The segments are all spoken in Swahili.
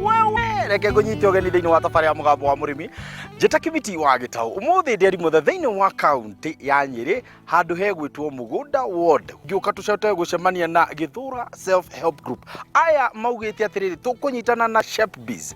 wewe reke kunyitio ũgeni thĩinĩ wa thabarĩ ya mũgambo wa mũrĩmi njĩta kĩmiti wa Gĩtaũ ũmũthĩ ndĩari mũthe thĩinĩ wa kaunti ya Nyĩrĩ handũ hegwĩtwo mũgũnda ward ngĩũka tũcote gũcemania na Githura self help group aya maugĩte atĩrĩrĩ tũkũnyitana na SHEP biz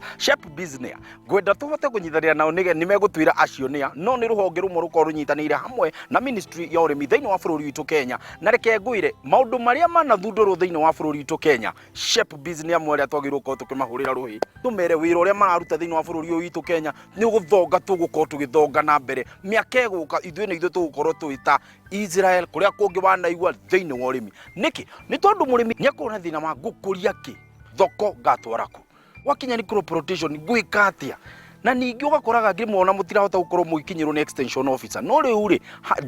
nĩa ngwenda tũhote kũnyitanĩra nao nĩ megũtwĩra acio nĩa no nĩ rũhonge rũmwe rũkorwo rũnyitanĩire hamwe na ministry ya ũrĩmi thĩinĩ wa bũrũri witũ Kenya na reke ngwĩre maũndũ marĩa manathundũrwo thĩinĩ wa bũrũri witũ Kenya SHEP biz nĩ amwe arĩa twagĩrĩirwo gũkorwo tũkĩmahũrĩra rũhĩ tũmere wĩra ũrĩa mararuta thĩinĩ wa bũrũri ũyũ witũ Kenya nĩ ũgũthonga tũgũkorwo tũgĩthonga na mbere mĩaka ĩgũka ithuĩ nĩ ithuĩ tũgũkorwo twĩta Israel kũrĩa kũngĩ wanaigua thĩinĩ wa ũrĩmi nĩkĩ nĩ tondũ mũrĩmi nĩ akorwo na thĩna wa gũkũria kĩ thoko ngatwara kũ wakinya nĩ crop rotation gwĩka atĩa na ningĩ ũgakoraga ngĩmona mũtirahota gũkorwo mũikinyĩrwo nĩ extension officer no rĩu rĩ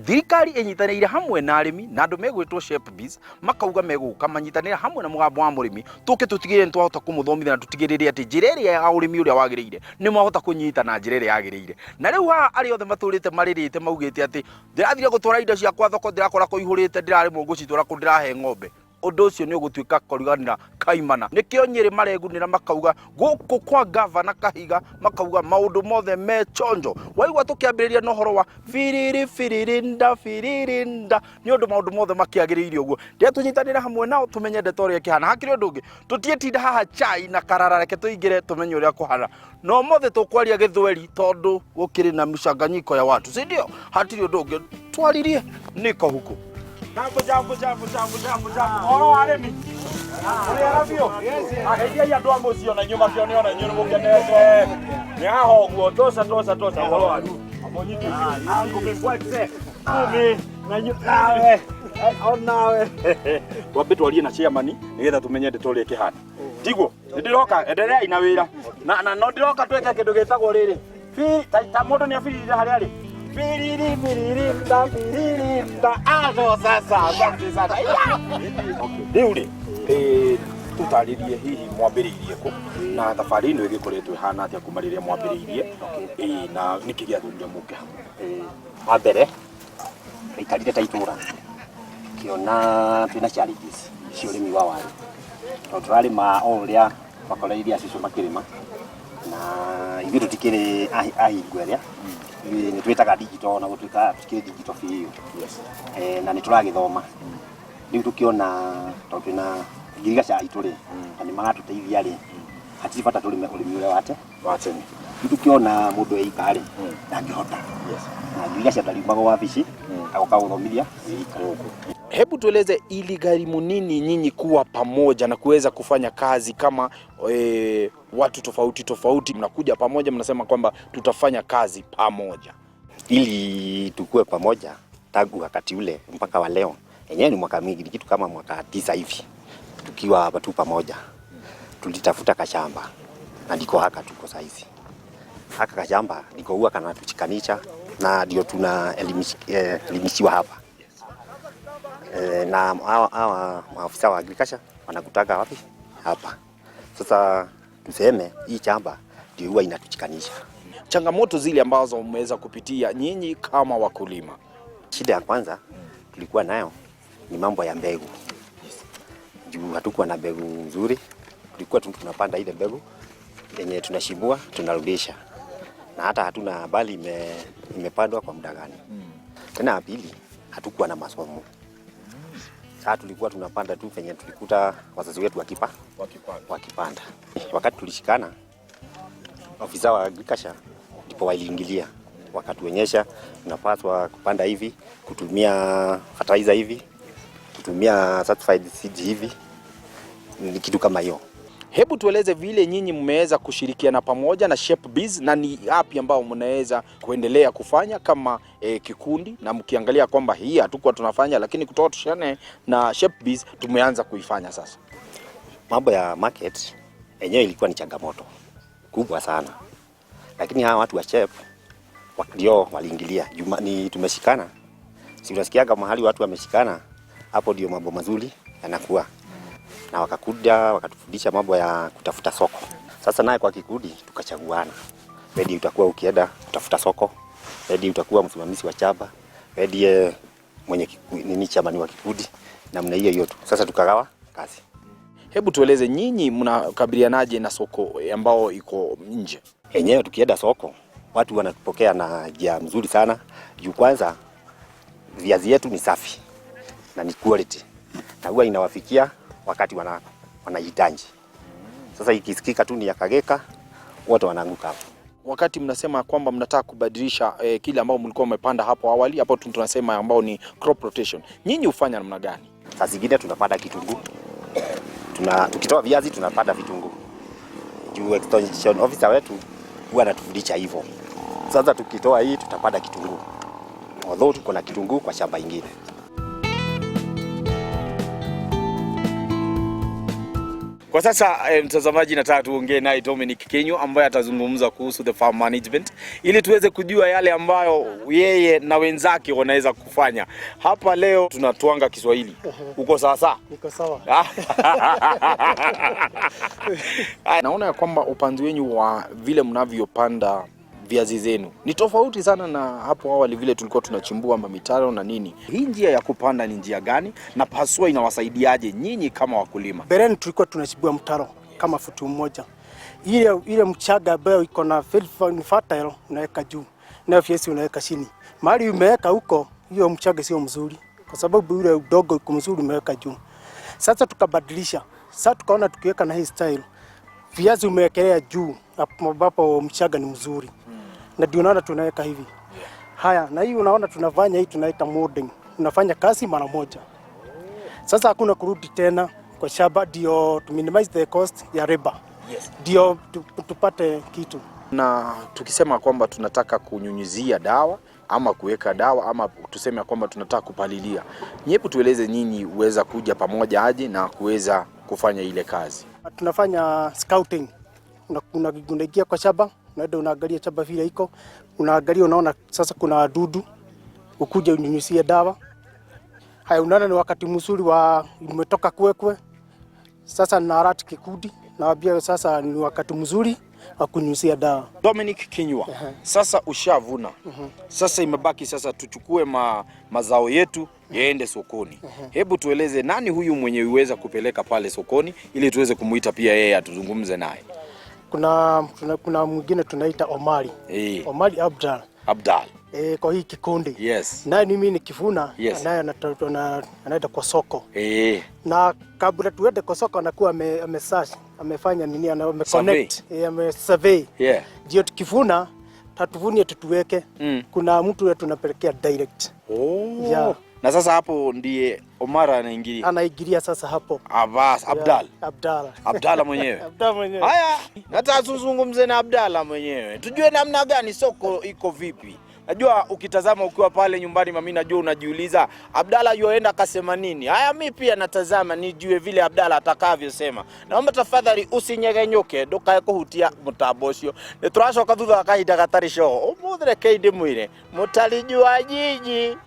thirikari ĩnyitanĩire hamwe na arĩmi na andũ megwĩtwo SHEP biz makauga megũka manyitanĩire hamwe na mũgambo wa mũrĩmi tũke tũtigĩrĩre nĩ twahota kũmũthomithia na tũtigĩrĩre atĩ njĩra ĩrĩa ya ũrĩmi ũrĩa wagĩrĩire nĩ mwahota kũnyita na njĩra ĩrĩa yagĩrĩire na rĩu haha arĩa othe matũrĩte marĩrĩte maugĩte atĩ ndĩrathire gũtwara indo ciakwa thoko ndĩrakora kũihũrĩte ndĩraremwo gũcitwara kũ ndĩrahe ng'ombe ũndũ ũcio nĩ ũgũtuĩka kũriganĩra kaimana nĩkĩo Nyĩrĩ maregunĩra makauga gũkũ kwa gavana Kahiga makauga maũndũ mothe me chonjo waigua tũkĩambĩrĩria na ũhoro wa firirinda nĩ ũndũ maũndũ mothe makĩagĩrĩire ũguo rĩrĩa tũnyitanĩra hamwe nao tũmenye ndeto ũrĩa kĩhana hakĩrĩ ũndũ ũngĩ tũtietinda haha chai na karara reke tũingĩre tũmenye ũrĩa kũhana no mothe tũkwaria Gĩthweri tondũ gũkĩrĩ na mchanganyiko ya watu si ndio hatirĩ ũndũ ũngĩ twaririe niko huko Jambo. Oro arĩmi. Ũrĩa rafio. Ageithia andũ a mũciĩ ona inyuĩ makĩone inyuĩ mũkenete. Nĩ haha ũguo tosa. Oro aru. Amonyite. Ngũmĩbwete. Ngũmĩ. Na inyuĩ nawe. Onawe. Twambe twarie na chairman nĩgetha tũmenye ndeto ũrĩa kĩhana. Tiguo. Nĩndĩroka endelea ina wĩra. Na no ndĩroka tweke kĩndũ gĩtagwo rĩrĩ. Ta mũndũ nĩ abirire harĩa rĩ. Firirinda azo sasa asante sana rĩu rĩ tutarĩrie hihi mwambĩrĩirie kũ na thabarĩ ĩno ĩgĩkoretwo ĩhana atĩa kuma rĩrĩa mwambĩrĩirie na nĩkĩ gĩathurire mũke wa mbere aikarire ta itũra kĩona twĩna challenges cia ũrĩmi wa waru tondũ tũrarĩma o ũrĩa makoreirie acio makĩrĩma na ithuĩ tũtikĩrĩ ahingu arĩa nĩ twĩtaga digital na gũtuĩka tukĩrĩ digital biũ na nĩ tũragĩthoma rĩu tũkĩona tondũ twĩna ngirigaca itũrĩ na nĩ maratũteithia rĩ hatirĩ bata tũrĩme ũrĩmi ũrĩa wa tene rĩu tũkĩona mũndũ eikarĩ ndangĩhota na ngirigaca ndariumaga wabici agoka gũthomithia Hebu tueleze iligharimu nini nyinyi kuwa pamoja na kuweza kufanya kazi kama watu tofauti mnakuja pamoja mnasema kwamba tutafanya kazi pamoja ili tukue pamoja tangu wakati ule mpaka wa leo yenyewe ni mwaka mingi kitu kama mwaka 9 hivi tukiwa watu pamoja tulitafuta kashamba na ndiko haka tuko saizi haka kashamba ndiko huwa kana tuchikanisha na ndio tuna elimishiwa hapa na hawa maafisa wa agriculture wanakutaka wapi hapa sasa tuseme hii chamba ndio huwa inatuchikanisha changamoto zile ambazo mmeweza kupitia nyinyi kama wakulima shida ya kwanza tulikuwa nayo ni mambo ya mbegu juu hatukuwa na mbegu nzuri tulikuwa tunapanda ile mbegu yenye tunashibua tunarudisha na hata hatuna bali imepandwa kwa muda gani tena pili hatukuwa na masomo sasa tulikuwa tunapanda tu penye tulikuta wazazi wetu wakipanda wakati tulishikana ofisa wa agriculture ndipo waliingilia wakatuonyesha tunapaswa kupanda hivi kutumia fertilizer hivi kutumia certified seed hivi ni kitu kama hiyo. Hebu tueleze vile nyinyi mmeweza kushirikiana pamoja na SHEP biz na ni yapi ambao mnaweza kuendelea kufanya kama kikundi na mkiangalia kwamba hii hatukuwa tunafanya lakini kutoa tushane na SHEP biz tumeanza kuifanya sasa. Mambo ya market yenyewe ilikuwa ni changamoto kubwa sana. Lakini hawa watu wa SHEP ndio waliingilia. Ni tumeshikana. Si unasikiaga mahali watu wameshikana hapo ndio mambo mazuri yanakuwa. Na wakakuja wakatufundisha mambo ya kutafuta soko. Sasa naye kwa kikundi tukachaguana. Wewe utakuwa ukienda kutafuta soko. Wewe utakuwa msimamizi wa chamba. Wewe mwenye nini chama ni wa kikundi. namna hiyo tu. Sasa tukagawa kazi. Hebu tueleze nyinyi mnakabilianaje na soko ambao iko nje? Yenyewe tukienda soko watu wanatupokea na njia mzuri sana. Juu kwanza viazi yetu ni safi na ni quality. Na huwa inawafikia wakati wanahitaji. Sasa ikisikika tu ni yakageka wote wanaanguka hapo. Wakati mnasema kwamba mnataka kubadilisha kile ambao mlikuwa mmepanda hapo awali, hapo tunasema ambao ni crop rotation. Nyinyi hufanya namna gani? Saa zingine tunapanda kitunguu. Tukitoa viazi tunapanda vitunguu. Juu extension officer wetu huwa anatufundisha hivyo. Sasa tukitoa hii tutapanda kitunguu. Although tuko na kitunguu kwa shamba ingine. Kwa sasa mtazamaji, nataka tuongee naye Dominic Kenyo ambaye atazungumza kuhusu the farm management ili tuweze kujua yale ambayo yeye na wenzake wanaweza kufanya. Hapa leo tunatuanga Kiswahili. Uko sawa sawa? Niko sawa. Naona ya kwamba upanzi wenu wa vile mnavyopanda viazi zenu ni tofauti sana na hapo awali vile tulikuwa tunachimbua mitaro na nini. Hii njia ya kupanda ni njia gani na pasua inawasaidiaje nyinyi kama wakulima? Bereni tulikuwa tunachimbua mtaro kama futi moja. Ile mchaga ambayo iko na fertile unaweka juu na viazi unaweka chini. Mahali umeweka huko hiyo mchaga sio mzuri kwa sababu ile udongo uko mzuri umeweka juu. Sasa tukabadilisha. Sasa tukaona tukiweka na hii style viazi umewekelea juu ambapo mchaga ni mzuri. Na ndio unaona tunaweka hivi. Haya, na hii unaona tunafanya hii tunaita molding. Unafanya kazi mara moja. Sasa hakuna kurudi tena kwa shamba ndio to minimize the cost ya labor. Yes. Ndio tupate kitu. Na tukisema kwamba tunataka kunyunyizia dawa ama kuweka dawa ama tuseme kwamba tunataka kupalilia. Nyepo tueleze nyinyi uweza kuja pamoja aje na kuweza kufanya ile kazi. Tunafanya scouting. Unaingia kwa shamba, unaangalia shamba vile iko, unaangalia unaona sasa kuna wadudu, ukuje unyunyuzie dawa. Haya, unaona ni wakati mzuri wa umetoka kwekwe. Sasa na alert kikundi, nawaambia sasa ni wakati mzuri wa kunyunyuzia dawa. Dominic Kenyo, sasa ushavuna. Sasa imebaki sasa tuchukue mazao yetu yaende sokoni. Hebu tueleze nani huyu mwenye uweza kupeleka pale sokoni ili tuweze kumuita pia yeye atuzungumze naye. Kuna mwingine tunaita Omari. Omari Abdal. Kwa hii kikundi. Yes. Naye mimi nikivuna, yes, naye anaenda kwa soko. Na kabla tuende kwa soko anakuwa amesearch, amefanya nini, ameconnect, amesurvey. Yeah. Ndio tukivuna tatuvunie tutuweke. Kuna mtu wetu tunapelekea direct. Yeah. Na sasa hapo ndiye Omara anaingilia sasa hapo. Abdalla mwenyewe. Haya, nataka tuzungumze na Abdalla mwenyewe. Tujue namna gani soko iko vipi. Najua ukitazama ukiwa pale nyumbani mami, najua unajiuliza Abdalla yoenda akasema nini. Haya, mimi pia natazama nijue vile Abdalla atakavyosema. Naomba tafadhali usinyegenyoke ndukae kuhutia mutabocio. Niturashoka thutha wa kahinda gatari shoho. Umuthire keinde mwire mutalijua jiji.